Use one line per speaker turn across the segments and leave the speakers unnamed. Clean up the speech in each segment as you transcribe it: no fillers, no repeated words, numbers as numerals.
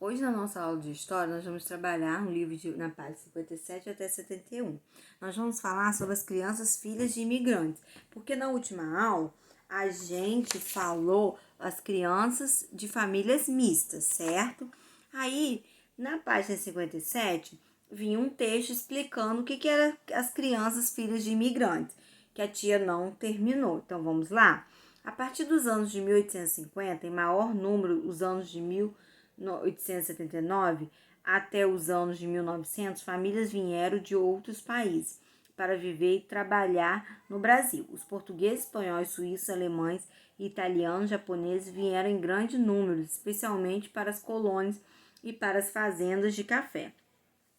Hoje, na nossa aula de História, nós vamos trabalhar no livro na página 57 até 71. Nós vamos falar sobre as crianças filhas de imigrantes, porque na última aula a gente falou as crianças de famílias mistas, certo? Aí, na página 57, vinha um texto explicando o que eram as crianças filhas de imigrantes, que a tia não terminou. Então, vamos lá? A partir dos anos de 1850, em maior número, os anos de 1879 até os anos de 1900, famílias vieram de outros países para viver e trabalhar no Brasil. Os portugueses, espanhóis, suíços, alemães, italianos, japoneses vieram em grande número, especialmente para as colônias e para as fazendas de café.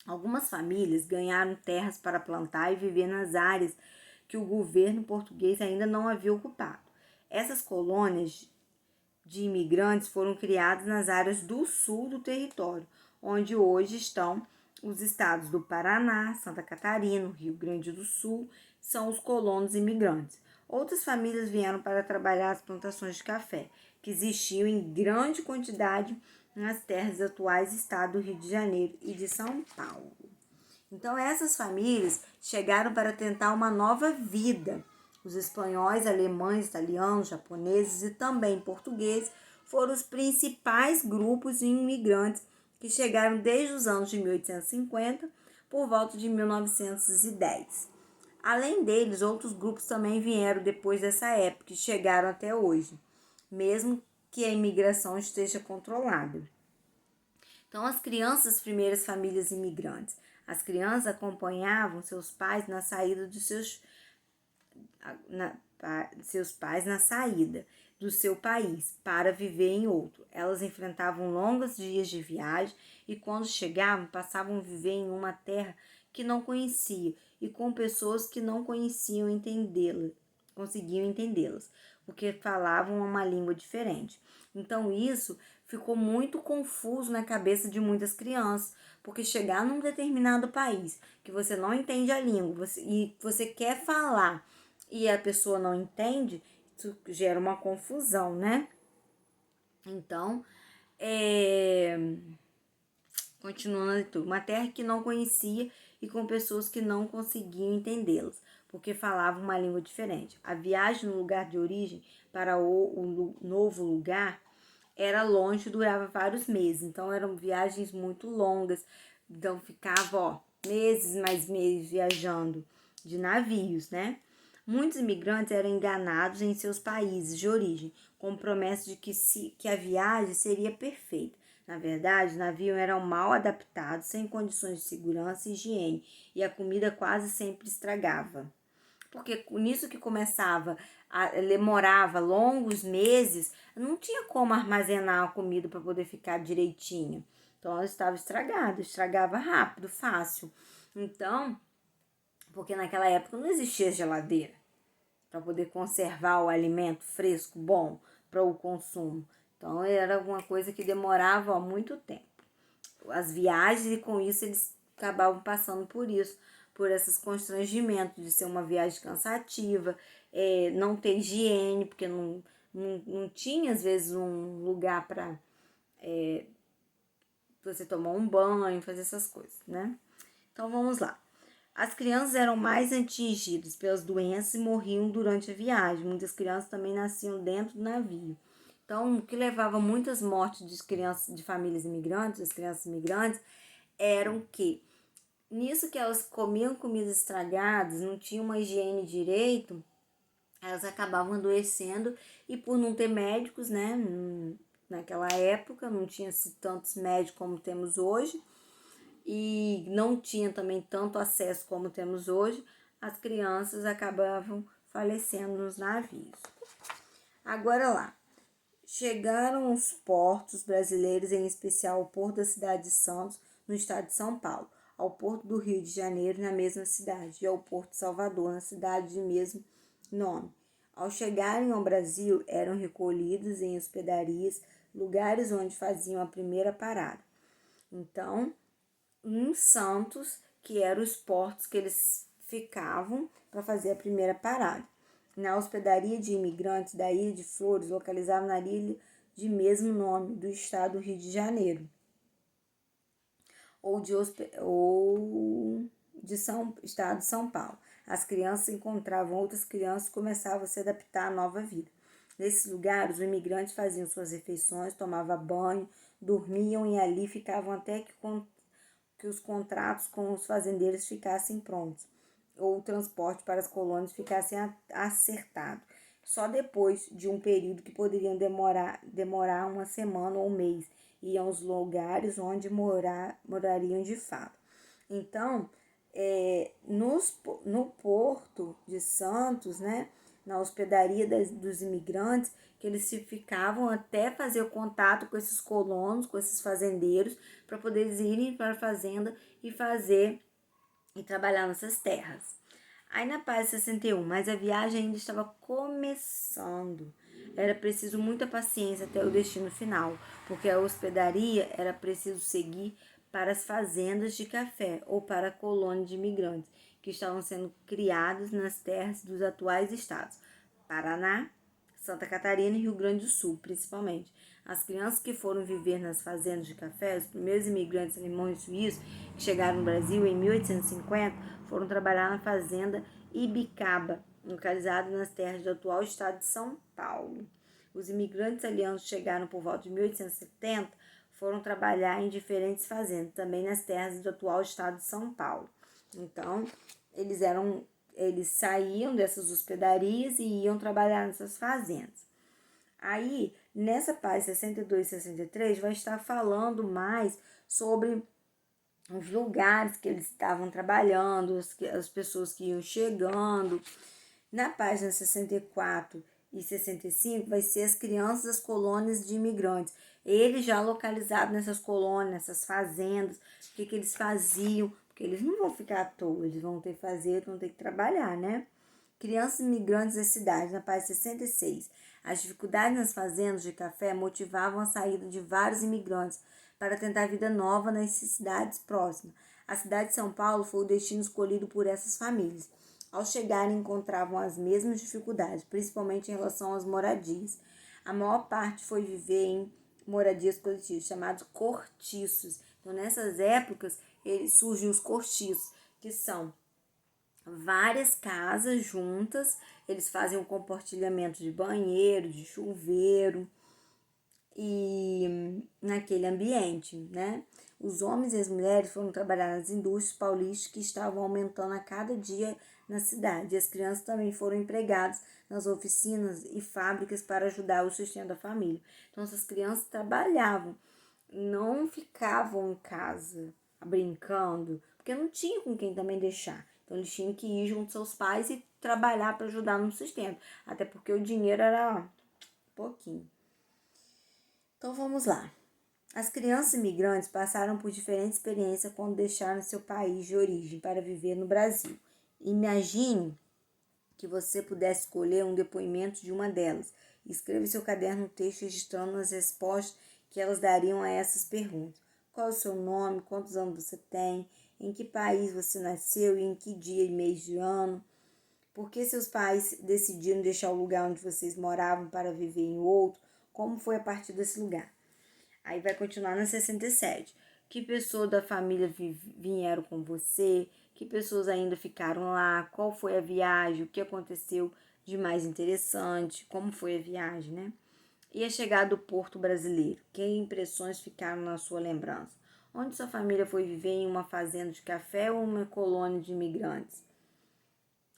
Algumas famílias ganharam terras para plantar e viver nas áreas que o governo português ainda não havia ocupado. Essas colônias de imigrantes foram criadas nas áreas do sul do território, onde hoje estão os estados do Paraná, Santa Catarina, Rio Grande do Sul, são os colonos imigrantes. Outras famílias vieram para trabalhar as plantações de café, que existiam em grande quantidade nas terras atuais estados do Rio de Janeiro e de São Paulo. Então, essas famílias chegaram para tentar uma nova vida. Os espanhóis, alemães, italianos, japoneses e também portugueses foram os principais grupos de imigrantes que chegaram desde os anos de 1850 por volta de 1910. Além deles, outros grupos também vieram depois dessa época e chegaram até hoje, mesmo que a imigração esteja controlada. Então, as crianças, primeiras famílias imigrantes. As crianças acompanhavam seus pais na saída de seus pais na saída do seu país para viver em outro. Elas enfrentavam longos dias de viagem e quando chegavam, passavam a viver em uma terra que não conhecia e com pessoas que não conseguiam entendê-las, porque falavam uma língua diferente. Então isso ficou muito confuso na cabeça de muitas crianças, porque chegar num determinado país que você não entende a língua e você quer falar e a pessoa não entende, isso gera uma confusão, né? Então, continuando a leitura, uma terra que não conhecia e com pessoas que não conseguiam entendê-las, porque falavam uma língua diferente. A viagem no lugar de origem para o novo lugar era longe, durava vários meses, então eram viagens muito longas, então ficava meses mais meses viajando de navios, né? Muitos imigrantes eram enganados em seus países de origem, com promessa de que a viagem seria perfeita. Na verdade, os navios eram mal adaptados, sem condições de segurança e higiene, e a comida quase sempre estragava. Porque nisso que demorava longos meses, não tinha como armazenar a comida para poder ficar direitinho. Então, ela estava estragada, estragava rápido, fácil. Então, porque naquela época não existia geladeira para poder conservar o alimento fresco, bom para o consumo. Então, era alguma coisa que demorava muito tempo. As viagens, e com isso eles acabavam passando por esses constrangimentos de ser uma viagem cansativa, não ter higiene, porque não tinha, às vezes, um lugar para você tomar um banho, fazer essas coisas, né? Então, vamos lá. As crianças eram mais atingidas pelas doenças e morriam durante a viagem. Muitas crianças também nasciam dentro do navio. Então, o que levava muitas mortes de crianças de famílias imigrantes, as crianças imigrantes, eram que nisso que elas comiam comidas estragadas, não tinham uma higiene direito, elas acabavam adoecendo e por não ter médicos, né? Naquela época não tinha tantos médicos como temos hoje e não tinha também tanto acesso como temos hoje, as crianças acabavam falecendo nos navios. Agora lá, chegaram os portos brasileiros, em especial o porto da cidade de Santos, no estado de São Paulo, ao porto do Rio de Janeiro, na mesma cidade, e ao porto de Salvador, na cidade de mesmo nome. Ao chegarem ao Brasil, eram recolhidos em hospedarias, lugares onde faziam a primeira parada. Então, em Santos, que eram os portos que eles ficavam para fazer a primeira parada. Na hospedaria de imigrantes da Ilha de Flores, localizada na ilha de mesmo nome do estado do Rio de Janeiro. ou de estado de São Paulo. As crianças encontravam outras crianças e começavam a se adaptar à nova vida. Nesses lugares, os imigrantes faziam suas refeições, tomavam banho, dormiam e ali ficavam até que os contratos com os fazendeiros ficassem prontos ou o transporte para as colônias ficassem acertado. Só depois de um período que poderiam demorar uma semana ou um mês, iam aos lugares onde morariam de fato. Então, no Porto de Santos, né, na hospedaria dos imigrantes, que eles ficavam até fazer o contato com esses colonos, com esses fazendeiros, para poder irem para a fazenda e trabalhar nessas terras. Aí na paz 61, mas a viagem ainda estava começando. Era preciso muita paciência até o destino final, porque a hospedaria era preciso seguir para as fazendas de café ou para a colônia de imigrantes que estavam sendo criados nas terras dos atuais estados, Paraná, Santa Catarina e Rio Grande do Sul, principalmente. As crianças que foram viver nas fazendas de café, os primeiros imigrantes alemães e suíços que chegaram no Brasil em 1850, foram trabalhar na fazenda Ibicaba, localizada nas terras do atual estado de São Paulo. Os imigrantes italianos que chegaram por volta de 1870 foram trabalhar em diferentes fazendas, também nas terras do atual estado de São Paulo. Então, eles saíam dessas hospedarias e iam trabalhar nessas fazendas. Aí, nessa página 62 e 63, vai estar falando mais sobre os lugares que eles estavam trabalhando, as pessoas que iam chegando. Na página 64 e 65 vai ser as crianças das colônias de imigrantes. Eles já localizados nessas colônias, nessas fazendas, o que eles faziam, porque eles não vão ficar à toa, eles vão ter que fazer, vão ter que trabalhar, né? Crianças imigrantes das cidades, na página 66. As dificuldades nas fazendas de café motivavam a saída de vários imigrantes para tentar vida nova nas cidades próximas. A cidade de São Paulo foi o destino escolhido por essas famílias. Ao chegarem, encontravam as mesmas dificuldades, principalmente em relação às moradias. A maior parte foi viver em moradias coletivas, chamados cortiços. Então, nessas épocas, surgem os cortiços, que são várias casas juntas, eles fazem um compartilhamento de banheiro, de chuveiro, e naquele ambiente, né? Os homens e as mulheres foram trabalhar nas indústrias paulistas que estavam aumentando a cada dia na cidade. E as crianças também foram empregadas nas oficinas e fábricas para ajudar o sustento da família. Então, essas crianças trabalhavam, não ficavam em casa brincando, porque não tinha com quem também deixar. Então, eles tinham que ir junto aos seus pais e trabalhar para ajudar no sustento. Até porque o dinheiro era pouquinho. Então, vamos lá. As crianças imigrantes passaram por diferentes experiências quando deixaram seu país de origem para viver no Brasil. Imagine que você pudesse escolher um depoimento de uma delas. Escreva em seu caderno um texto registrando as respostas que elas dariam a essas perguntas. Qual é o seu nome? Quantos anos você tem? Em que país você nasceu e em que dia e mês de ano? Por que seus pais decidiram deixar o lugar onde vocês moravam para viver em outro? Como foi a partir desse lugar? Aí vai continuar na 67. Que pessoas da família vieram com você? Que pessoas ainda ficaram lá? Qual foi a viagem? O que aconteceu de mais interessante? Como foi a viagem, né? E a chegada do Porto brasileiro? Que impressões ficaram na sua lembrança? Onde sua família foi viver, em uma fazenda de café ou uma colônia de imigrantes?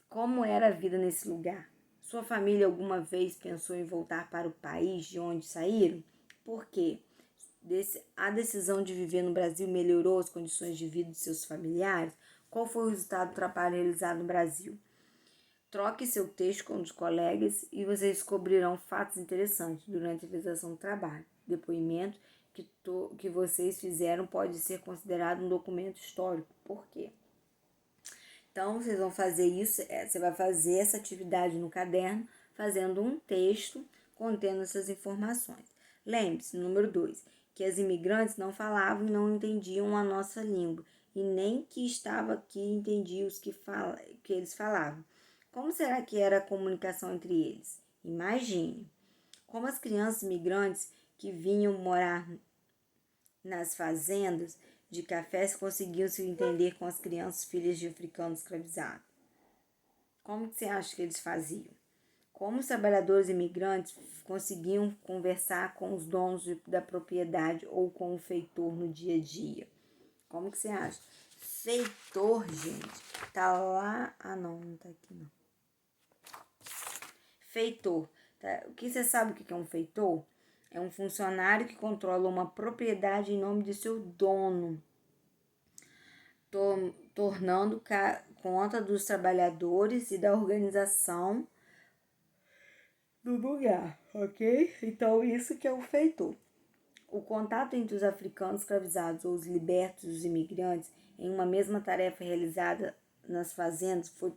Como era a vida nesse lugar? Sua família alguma vez pensou em voltar para o país de onde saíram? Por quê? A decisão de viver no Brasil melhorou as condições de vida de seus familiares? Qual foi o resultado do trabalho realizado no Brasil? Troque seu texto com os colegas e vocês descobrirão fatos interessantes durante a realização do trabalho. Depoimento que vocês fizeram pode ser considerado um documento histórico. Por quê? Então, vocês vão fazer isso, você vai fazer essa atividade no caderno, fazendo um texto contendo essas informações. Lembre-se, número 2, que as imigrantes não falavam e não entendiam a nossa língua, e nem que estava aqui entendia os que eles falavam. Como será que era a comunicação entre eles? Imagine como as crianças imigrantes que vinham morar nas fazendas de café conseguiam se entender com as crianças filhas de africanos escravizados? Como que você acha que eles faziam? Como os trabalhadores imigrantes conseguiam conversar com os donos da propriedade ou com o feitor no dia a dia? Como que você acha? Feitor, gente, tá lá... Ah, não tá aqui não. Feitor. Tá? O que você sabe o que é um feitor? É um funcionário que controla uma propriedade em nome de seu dono, tornando conta dos trabalhadores e da organização do lugar, ok? Então, isso que é o feitor. O contato entre os africanos escravizados ou os libertos e os imigrantes em uma mesma tarefa realizada nas fazendas foi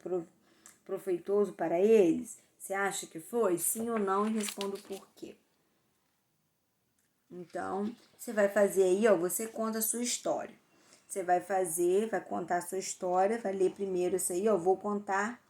proveitoso para eles? Você acha que foi? Sim ou não? E responda o porquê. Então, você vai fazer aí, ó, você conta a sua história. Você vai contar a sua história, vai ler primeiro isso aí, ó, vou contar.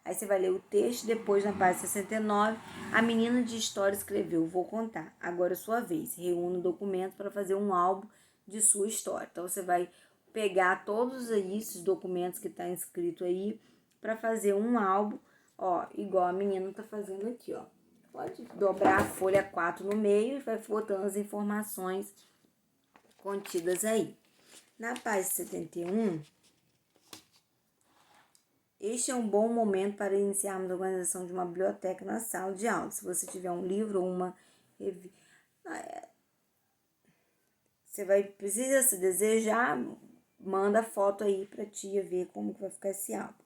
Aí você vai ler o texto, depois na página 69, a menina de história escreveu, vou contar. Agora é sua vez, reúna documentos para fazer um álbum de sua história. Então, você vai pegar todos aí, esses documentos que tá escrito aí, para fazer um álbum, ó, igual a menina tá fazendo aqui, ó. Pode dobrar a folha 4 no meio e vai botando as informações contidas aí. Na página 71, este é um bom momento para iniciarmos a organização de uma biblioteca na sala de aula. Se você tiver um livro ou uma revista, você precisa se desejar, manda foto aí para tia ver como que vai ficar esse álbum.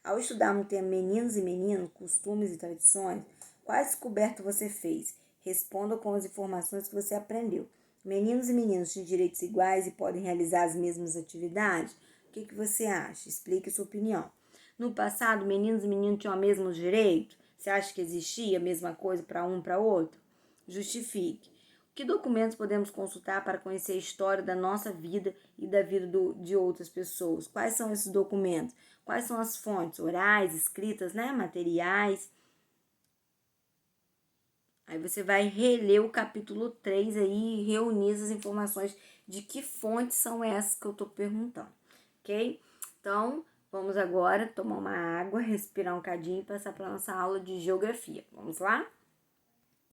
Ao estudar no tema meninos e meninas, costumes e tradições, quais descobertas você fez? Responda com as informações que você aprendeu. Meninos e meninas têm direitos iguais e podem realizar as mesmas atividades? O que você acha? Explique sua opinião. No passado, meninos e meninas tinham o mesmo direito? Você acha que existia a mesma coisa para um para outro? Justifique. Que documentos podemos consultar para conhecer a história da nossa vida e da vida de outras pessoas? Quais são esses documentos? Quais são as fontes orais, escritas, né? Materiais. Aí você vai reler o capítulo 3 aí e reunir as informações de que fontes são essas que eu tô perguntando, ok? Então, vamos agora tomar uma água, respirar um cadinho e passar para nossa aula de geografia. Vamos lá?